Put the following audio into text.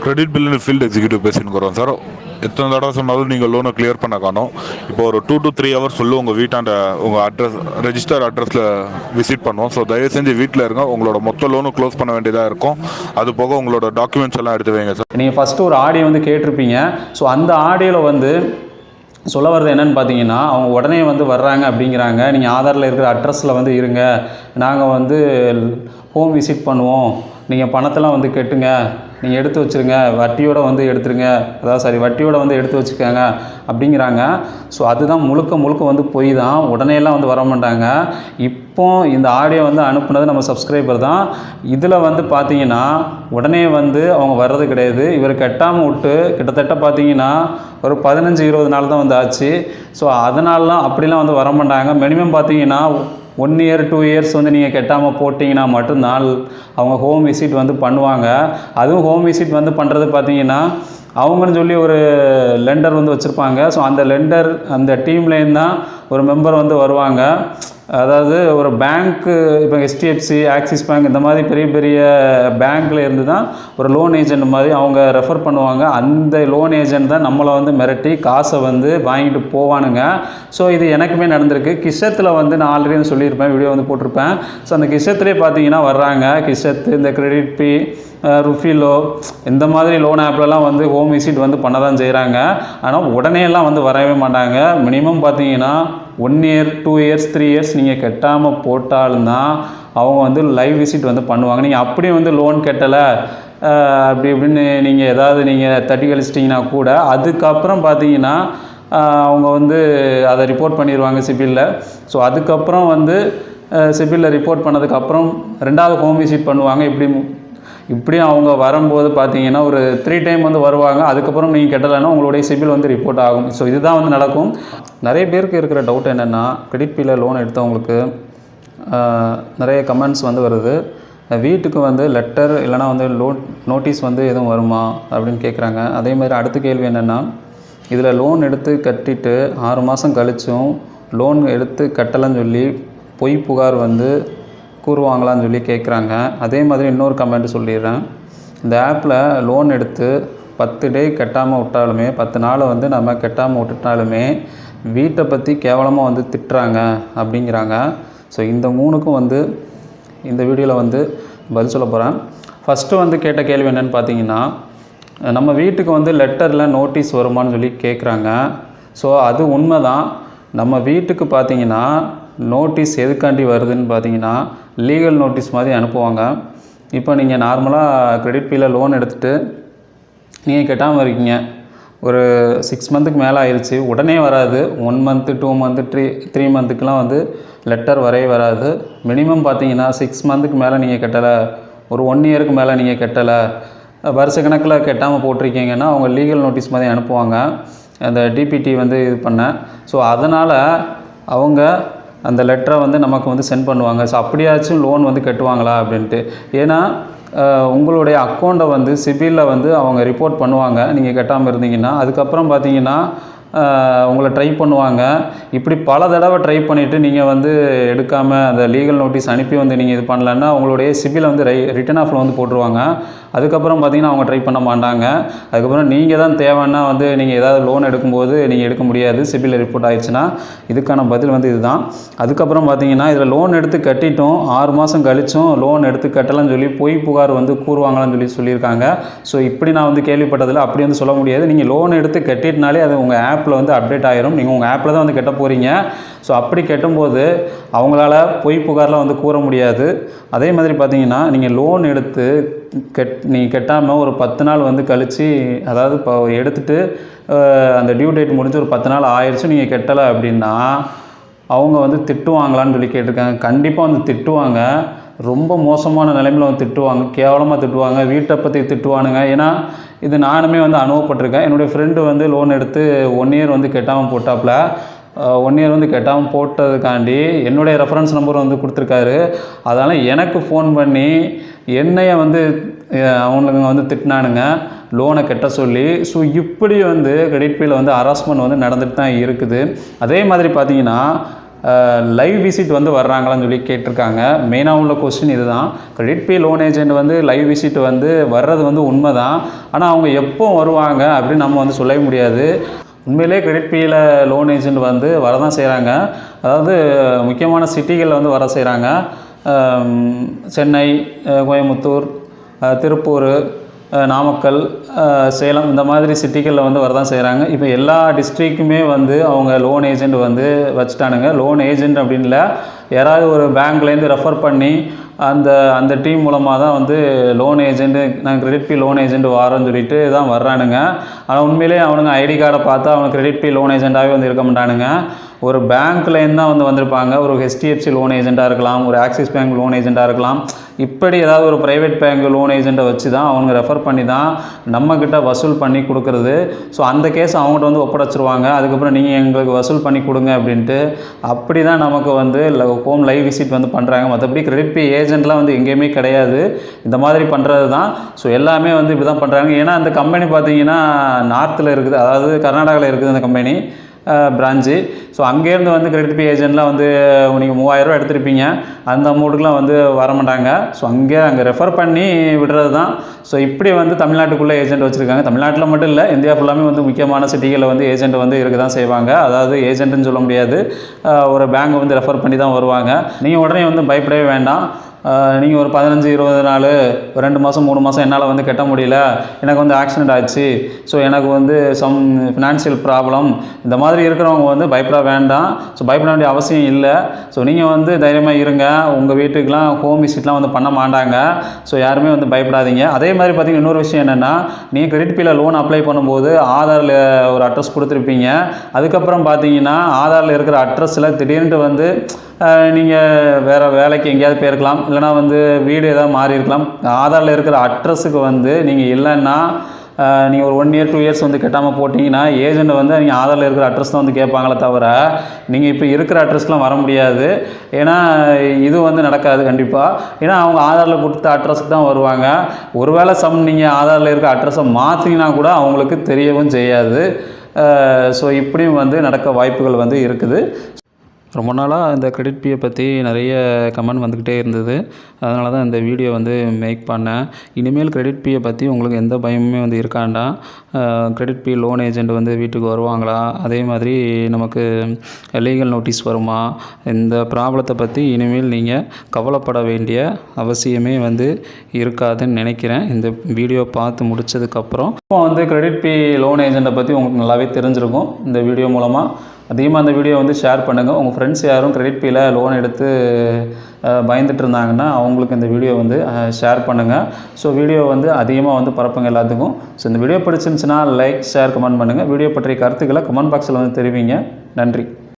Credit பில்லுன்னு field executive பேசினுக்கிறோம் sir. எத்தனை தடவை சொன்னாலும் நீங்கள் லோனை கிளியர் பண்ண காணும். இப்போ ஒரு 2 to 3 hours சொல்லி உங்கள் வீட்டாண்ட உங்கள் அட்ரஸ் ரெஜிஸ்டர் அட்ரஸில் விசிட் பண்ணுவோம். ஸோ தயவு செஞ்சு வீட்டில் இருங்க. உங்களோட மொத்த லோனும் க்ளோஸ் பண்ண வேண்டியதாக இருக்கும். அது போக உங்களோட டாக்குமெண்ட்ஸ் எல்லாம் எடுத்து வைங்க சார். நீங்கள் ஃபஸ்ட்டு ஒரு ஆடியோ வந்து கேட்டிருப்பீங்க. ஸோ அந்த ஆடியோவில் வந்து சொல்ல வர்றது என்னென்னு பார்த்தீங்கன்னா, அவங்க உடனே வந்து வர்றாங்க அப்படிங்கிறாங்க. நீங்கள் ஆதாரில் இருக்கிற அட்ரஸில் வந்து இருங்க, நாங்கள் வந்து ஹோம் விசிட் பண்ணுவோம், நீங்கள் பணத்தெல்லாம் வந்து கட்டுங்க, நீங்கள் எடுத்து வச்சுருங்க, வட்டியோடு வந்து எடுத்துருங்க, வட்டியோடு வந்து எடுத்து வச்சுக்கோங்க அப்படிங்கிறாங்க. ஸோ அதுதான் முழுக்க வந்து பொய் தான். உடனேலாம் வந்து வர மாட்டாங்க. இப்போ இந்த ஆடியோ வந்து அனுப்புனது நம்ம சப்ஸ்கிரைபர் தான். இதில் வந்து பார்த்தீங்கன்னா உடனே வந்து அவங்க வர்றது கிடையாது. இவர் கட்டாமல் விட்டு கிட்டத்தட்ட பார்த்தீங்கன்னா ஒரு 15-20 நாள் தான் வந்து ஆச்சு. ஸோ அதனாலலாம் அப்படிலாம் வந்து வர மாட்டாங்க. மினிமம் பார்த்தீங்கன்னா 1 year 2 years வந்து நீங்கள் கட்டாமல் போட்டிங்கன்னா மட்டும்தான் அவங்க ஹோம் விசிட் வந்து பண்ணுவாங்க. அதுவும் ஹோம் விசிட் வந்து பண்ணுறது பார்த்தீங்கன்னா அவங்கன்னு சொல்லி ஒரு லெண்டர் வந்து வச்சுருப்பாங்க. ஸோ அந்த லெண்டர் அந்த டீம்லேருந்து தான் ஒரு மெம்பர் வந்து வருவாங்க. அதாவது ஒரு பேங்க்கு, இப்போ HDFC, ஆக்சிஸ் பேங்க் இந்த மாதிரி பெரிய பெரிய பேங்க்கில் இருந்து தான் ஒரு லோன் ஏஜென்ட் மாதிரி அவங்க ரெஃபர் பண்ணுவாங்க. அந்த லோன் ஏஜென்ட் தான் நம்மளை வந்து மிரட்டி காசை வந்து வாங்கிட்டு போவானுங்க. ஸோ இது எனக்குமே நடந்திருக்கு. கிஷத்தில் வந்து நான் ஆல்ரெடி வந்து சொல்லியிருப்பேன், வீடியோ வந்து போட்டிருப்பேன். ஸோ அந்த கிஷத்துலேயே பார்த்தீங்கன்னா வர்றாங்க. கிஷத்து, இந்த கிரெடிட் பி, ருஃபிலோ இந்த மாதிரி லோன் ஆப்லலாம் வந்து ஹோம் விசிட் வந்து பண்ண தான் செய்கிறாங்க. ஆனால் உடனேலாம் வந்து வரவே மாட்டாங்க. மினிமம் பார்த்தீங்கன்னா 1 year 2 years 3 years நீங்கள் கட்டாமல் போட்டால்தான் அவங்க வந்து லைவ் விசிட் வந்து பண்ணுவாங்க. நீங்கள் அப்படியே வந்து லோன் கட்டலை அப்படி இப்படின்னு நீங்கள் ஏதாவது நீங்கள் தட்டி கழிச்சிட்டிங்கன்னா கூட அதுக்கப்புறம் பார்த்தீங்கன்னா அவங்க வந்து அதை ரிப்போர்ட் பண்ணிடுவாங்க சிபிலில். ஸோ அதுக்கப்புறம் வந்து சிபிலில் ரிப்போர்ட் பண்ணதுக்கப்புறம் 2வது ஹோம் விசிட் பண்ணுவாங்க. இப்படி அவங்க வரும்போது பார்த்தீங்கன்னா ஒரு 3 time வந்து வருவாங்க. அதுக்கப்புறம் நீங்கள் கட்டலைன்னா உங்களுடைய சிபில் வந்து ரிப்போர்ட் ஆகும். ஸோ இதுதான் வந்து நடக்கும். நிறைய பேருக்கு இருக்கிற டவுட் என்னென்னா, கிரெடிட் பில்லில் லோன் எடுத்தவங்களுக்கு நிறைய கமெண்ட்ஸ் வந்து வருது. வீட்டுக்கு வந்து லெட்டர் இல்லைனா வந்து நோட்டீஸ் வந்து எதுவும் வருமா அப்படின்னு கேட்குறாங்க. அதே மாதிரி அடுத்த கேள்வி என்னென்னா, இதில் லோன் எடுத்து கட்டிட்டு 6 மாதம் கழிச்சும் லோன் எடுத்து கட்டலைன்னு சொல்லி பொய் புகார் வந்து கூறுவாங்களான்னு சொல்லி கேட்குறாங்க. அதே மாதிரி இன்னொரு கமெண்ட் சொல்லிடுறேன். இந்த ஆப்பில் லோன் எடுத்து 10 day கட்டாமல் விட்டாலுமே, 10 நாள் வந்து நம்ம கட்டாமல் விட்டுட்டாலுமே வீட்டை பற்றி கேவலமாக வந்து திட்டுறாங்க அப்படிங்கிறாங்க. ஸோ இந்த 3க்கும் வந்து இந்த வீடியோவில் வந்து பதில் சொல்ல போகிறேன். ஃபஸ்ட்டு வந்து கேட்ட கேள்வி என்னென்னு பார்த்தீங்கன்னா, நம்ம வீட்டுக்கு வந்து லெட்டரில் நோட்டீஸ் வருமானு சொல்லி கேட்குறாங்க. ஸோ அது உண்மை தான். நம்ம வீட்டுக்கு பார்த்தீங்கன்னா நோட்டீஸ் எதுக்காண்டி வருதுன்னு பார்த்தீங்கன்னா, லீகல் நோட்டீஸ் மாதிரி அனுப்புவாங்க. இப்போ நீங்கள் நார்மலாக கிரெடிட் பில்லில் லோன் எடுத்துகிட்டு நீங்கள் கட்டாமல் இருக்கீங்க, ஒரு 6 monthக்கு மேலே ஆயிடுச்சு, உடனே வராது. 1 month 2 month 3 monthக்குலாம் வந்து லெட்டர் வரவே வராது. மினிமம் பார்த்தீங்கன்னா 6 monthக்கு மேலே நீங்கள் கட்டலை, ஒரு 1 yearக்கு மேலே நீங்கள் கட்டலை, வருஷ கணக்கில் கட்டாமல் போட்டிருக்கீங்கன்னா அவங்க லீகல் நோட்டீஸ் மாதிரி அனுப்புவாங்க. அந்த டிபிடி வந்து இது பண்ண. ஸோ அதனால் அவங்க அந்த லெட்டரை வந்து நமக்கு வந்து சென்ட் பண்ணுவாங்க. ஸோ அப்படியாச்சும் லோன் வந்து கட்டுவாங்களா அப்படின்ட்டு. ஏன்னா உங்களுடைய அக்கௌண்ட்டை வந்து சிபிலில் வந்து அவங்க ரிப்போர்ட் பண்ணுவாங்க நீங்கள் கட்டாமல் இருந்தீங்கன்னா. அதுக்கப்புறம் பார்த்தீங்கன்னா உங்களை ட்ரை பண்ணுவாங்க. இப்படி பல தடவை ட்ரை பண்ணிவிட்டு நீங்கள் வந்து எடுக்காமல் அந்த லீகல் நோட்டீஸ் அனுப்பி வந்து நீங்கள் இது பண்ணலன்னா உங்களுடைய சிபிலை வந்து ரிட்டன் ஆஃபில் வந்து போட்டுருவாங்க. அதுக்கப்புறம் பார்த்தீங்கன்னா அவங்க ட்ரை பண்ண மாட்டாங்க. அதுக்கப்புறம் நீங்கள் தான் தேவைன்னா வந்து நீங்கள் ஏதாவது லோன் எடுக்கும்போது நீங்கள் எடுக்க முடியாது, சிபில் ரிப்போர்ட் ஆயிடுச்சுன்னா. இதுக்கான பதில் வந்து இதுதான். அதுக்கப்புறம் பார்த்தீங்கன்னா இதில் லோன் எடுத்து கட்டிட்டோம் 6 மாதம் கழிச்சும் லோன் எடுத்து கட்டலாம்னு சொல்லி பொய் புகார் வந்து கூறுவாங்களான்னு சொல்லி சொல்லியிருக்காங்க. ஸோ இப்படி நான் வந்து கேள்விப்பட்டதில்லை. அப்படி வந்து சொல்ல முடியாது. நீங்கள் லோன் எடுத்து கட்டிட்டனாலே அது உங்கள் ஆப்பில் வந்து அப்டேட் ஆகிரும். நீங்கள் உங்கள் ஆப்பில் தான் வந்து கட்ட போகிறீங்க. ஸோ அப்படி கட்டும்போது அவங்களால பொய் புகார்லாம் வந்து கூற முடியாது. அதே மாதிரி பார்த்தீங்கன்னா நீங்கள் லோன் எடுத்து நீங்கள் கட்டாமல் ஒரு 10 நாள் வந்து கழித்து, அதாவது இப்போ எடுத்துகிட்டு அந்த டியூ டேட் முடிஞ்சு ஒரு 10 நாள் ஆயிடுச்சு நீங்கள் கட்டலை அப்படின்னா அவங்க வந்து திட்டுவாங்களான்னு சொல்லி கேட்டிருக்காங்க. கண்டிப்பாக வந்து திட்டுவாங்க. ரொம்ப மோசமான நிலைமையில் வந்து திட்டுவாங்க, கேவலமாக திட்டுவாங்க, வீட்டை பற்றி திட்டுவானுங்க. ஏன்னா இது நானுமே வந்து அனுபவப்பட்டிருக்கேன். என்னுடைய ஃப்ரெண்டு வந்து லோன் எடுத்து 1 year வந்து கட்டாமல் போட்டாப்புல. 1 year வந்து கட்டாமல் போட்டதுக்காண்டி என்னுடைய ரெஃபரன்ஸ் நம்பர் வந்து கொடுத்துருக்காரு. அதனால் எனக்கு ஃபோன் பண்ணி என்னைய வந்து அவனுங்க வந்து திட்டினானுங்க லோனை கட்ட சொல்லி. ஸோ இப்படி வந்து கிரெடிட் பில்லில் வந்து ஹராஸ்மெண்ட் வந்து நடந்துட்டு தான் இருக்குது. அதே மாதிரி பார்த்தீங்கன்னா லைவ் விசிட் வந்து வர்றாங்களான்னு சொல்லி கேட்டிருக்காங்க. மெயினாக உள்ள கொஸ்டின் இதுதான். கிரெடிட் பே லோன் ஏஜென்ட் வந்து லைவ் விசிட் வந்து வர்றது வந்து உண்மை தான். ஆனால் அவங்க எப்போ வருவாங்க அப்படின்னு நம்ம வந்து சொல்லவே முடியாது. உண்மையிலே கிரெடிட் பேயில் லோன் ஏஜென்ட் வந்து வரதான் செய்கிறாங்க. அதாவது முக்கியமான சிட்டிகளில் வந்து வர செய்கிறாங்க. சென்னை, கோயம்புத்தூர், திருப்பூர், நாமக்கல், சேலம் இந்த மாதிரி சிட்டிகளில் வந்து வரதான் செய்கிறாங்க. இப்போ எல்லா டிஸ்ட்ரிக்குமே வந்து அவங்க லோன் ஏஜென்ட் வந்து வச்சுட்டானுங்க. லோன் ஏஜென்ட் அப்படின்னு இல்லை, யாராவது ஒரு பேங்க்லேருந்து ரெஃபர் பண்ணி அந்த டீம் மூலமாக தான் வந்து லோன் ஏஜென்ட்டு, நாங்கள் கிரெடிட் பே லோன் ஏஜென்ட் வாரோன்னு சொல்லிட்டு தான் வர்றானுங்க. ஆனால் உண்மையிலே அவனுங்க ஐடி கார்டை பார்த்தா அவனுக்கு கிரெடிட் பே லோன் ஏஜென்ட்டாகவே வந்து இருக்க மாட்டானுங்க. ஒரு பேங்க்லேருந்து தான் வந்து வந்திருப்பாங்க. ஒரு HDFC லோன் ஏஜென்ட்டாக இருக்கலாம், ஒரு ஆக்சிஸ் பேங்க் லோன் ஏஜென்ட்டாக இருக்கலாம். இப்படி ஏதாவது ஒரு ப்ரைவேட் பேங்க் லோன் ஏஜென்ட்டை வச்சு தான் அவங்க ரெஃபர் பண்ணி தான் நம்மக்கிட்ட வசூல் பண்ணி கொடுக்குறது. ஸோ அந்த கேஸ் அவங்ககிட்ட வந்து ஒப்படைச்சிருவாங்க. அதுக்கப்புறம் நீங்கள் எங்களுக்கு வசூல் பண்ணி கொடுங்க அப்படின்ட்டு அப்படி தான் நமக்கு வந்து ஹோம் லைவ் விசிட் வந்து பண்ணுறாங்க. மற்றபடி கிரெடிட் பே ஏஜென்ட்லாம் வந்து எங்கேயுமே கிடையாது. இந்த மாதிரி பண்ணுறது தான். ஸோ எல்லாமே வந்து இப்படி தான் பண்ணுறாங்க. ஏன்னா அந்த கம்பெனி பார்த்தீங்கன்னா நார்த்தில் இருக்குது, அதாவது கர்நாடகாவில் இருக்குது அந்த கம்பெனி பிரான்ச்சு. ஸோ அங்கேருந்து வந்து கிரெடிட் பே ஏஜென்ட்லாம் வந்து நீங்கள் 3000 ரூபா எடுத்திருப்பீங்க, அந்த அமௌண்ட்டுக்குலாம் வந்து வரமாட்டாங்க. ஸோ அங்கே ரெஃபர் பண்ணி விடுறது தான். ஸோ இப்படி வந்து தமிழ்நாட்டுக்குள்ளே ஏஜென்ட் வச்சுருக்காங்க. தமிழ்நாட்டில் மட்டும் இல்லை, இந்தியா ஃபுல்லாமே வந்து முக்கியமான சிட்டிகளில் வந்து ஏஜென்ட் வந்து இருக்க தான் செய்வாங்க. அதாவது ஏஜென்ட்டுன்னு சொல்ல முடியாது, ஒரு பேங்கை வந்து ரெஃபர் பண்ணி தான் வருவாங்க. நீங்கள் உடனே வந்து பயப்படவே வேண்டாம். நீங்கள் ஒரு 15-20 நாள், 2 மாதம் 3 மாதம் என்னால் வந்து கட்ட முடியல, எனக்கு வந்து ஆக்சிடெண்ட் ஆச்சு, ஸோ எனக்கு வந்து சம் ஃபினான்ஷியல் ப்ராப்ளம், இந்த மாதிரி இருக்கிறவங்க வந்து பயப்பட வேண்டாம். ஸோ பயப்பட வேண்டிய அவசியம் இல்லை. ஸோ நீங்கள் வந்து தைரியமாக இருங்க. உங்கள் வீட்டுக்கெலாம் ஹோம் விசிட்லாம் வந்து பண்ண மாட்டாங்க. ஸோ யாருமே வந்து பயப்படாதீங்க. அதே மாதிரி பார்த்தீங்கன்னா இன்னொரு விஷயம் என்னென்னா, நீங்கள் கிரெடிட் பேயில் லோன் அப்ளை பண்ணும்போது ஆதாரில் ஒரு அட்ரஸ் கொடுத்துருப்பீங்க. அதுக்கப்புறம் பார்த்தீங்கன்னா ஆதாரில் இருக்கிற அட்ரஸில் திடீர்னு வந்து நீங்கள் வேறு வேலைக்கு எங்கேயாவது போயிருக்கலாம், இல்லைனா வந்து வீடு ஏதாவது மாறி இருக்கலாம். ஆதாரில் இருக்கிற அட்ரஸுக்கு வந்து நீங்கள் இல்லைன்னா நீங்கள் ஒரு 1 இயர் 2 இயர்ஸ் வந்து கட்டாமல் போட்டிங்கன்னா ஏஜென்ட் வந்து நீங்கள் ஆதாரில் இருக்கிற அட்ரஸ் தான் வந்து கேட்பாங்களே தவிர நீங்கள் இப்போ இருக்கிற அட்ரஸ்க்கெலாம் வர முடியாது. ஏன்னா இது வந்து நடக்காது கண்டிப்பாக. ஏன்னா அவங்க ஆதாரில் கொடுத்த அட்ரஸுக்கு தான் வருவாங்க. ஒருவேளை நீங்கள் ஆதாரில் இருக்கிற அட்ரஸை மாற்றிங்கன்னா கூட அவங்களுக்கு தெரியவும் செய்யாது. ஸோ இப்படியும் வந்து நடக்க வாய்ப்புகள் வந்து இருக்குது. ரொம்ப நாளாக இந்த கிரெடிட் பேயை பற்றி நிறைய கமெண்ட் வந்துக்கிட்டே இருந்தது. அதனால தான் இந்த வீடியோ வந்து மேக் பண்ணேன். இனிமேல் கிரெடிட் பேயை பற்றி உங்களுக்கு எந்த பயமுமே வந்து இருக்காண்டா. கிரெடிட் பே லோன் ஏஜென்ட் வந்து வீட்டுக்கு வருவாங்களா, அதே மாதிரி நமக்கு லீகல் நோட்டீஸ் வருமா, இந்த ப்ராப்ளத்தை பற்றி இனிமேல் நீங்கள் கவலைப்பட வேண்டிய அவசியமே வந்து இருக்காதுன்னு நினைக்கிறேன். இந்த வீடியோ பார்த்து முடித்ததுக்கப்புறம் இப்போ வந்து கிரெடிட் பே லோன் ஏஜென்ட்டை பற்றி உங்களுக்கு நல்லாவே தெரிஞ்சிருக்கும். இந்த வீடியோ மூலமாக அதிகமாக அந்த வீடியோ வந்து ஷேர் பண்ணுங்கள். உங்கள் ஃப்ரெண்ட்ஸ் யாரும் கிரெடிட் பேயில் லோன் எடுத்து பயந்துட்டு இருந்தாங்கன்னா அவங்களுக்கு இந்த வீடியோ வந்து ஷேர் பண்ணுங்கள். ஸோ வீடியோ வந்து அதிகமாக வந்து பரப்புங்க எல்லாத்துக்கும். ஸோ இந்த வீடியோ பிடிச்சிருந்துச்சுன்னா லைக், ஷேர், கமெண்ட் பண்ணுங்கள். வீடியோ பற்றிய கருத்துக்களை கமெண்ட் பாக்ஸில் வந்து தெரிவிங்க. நன்றி.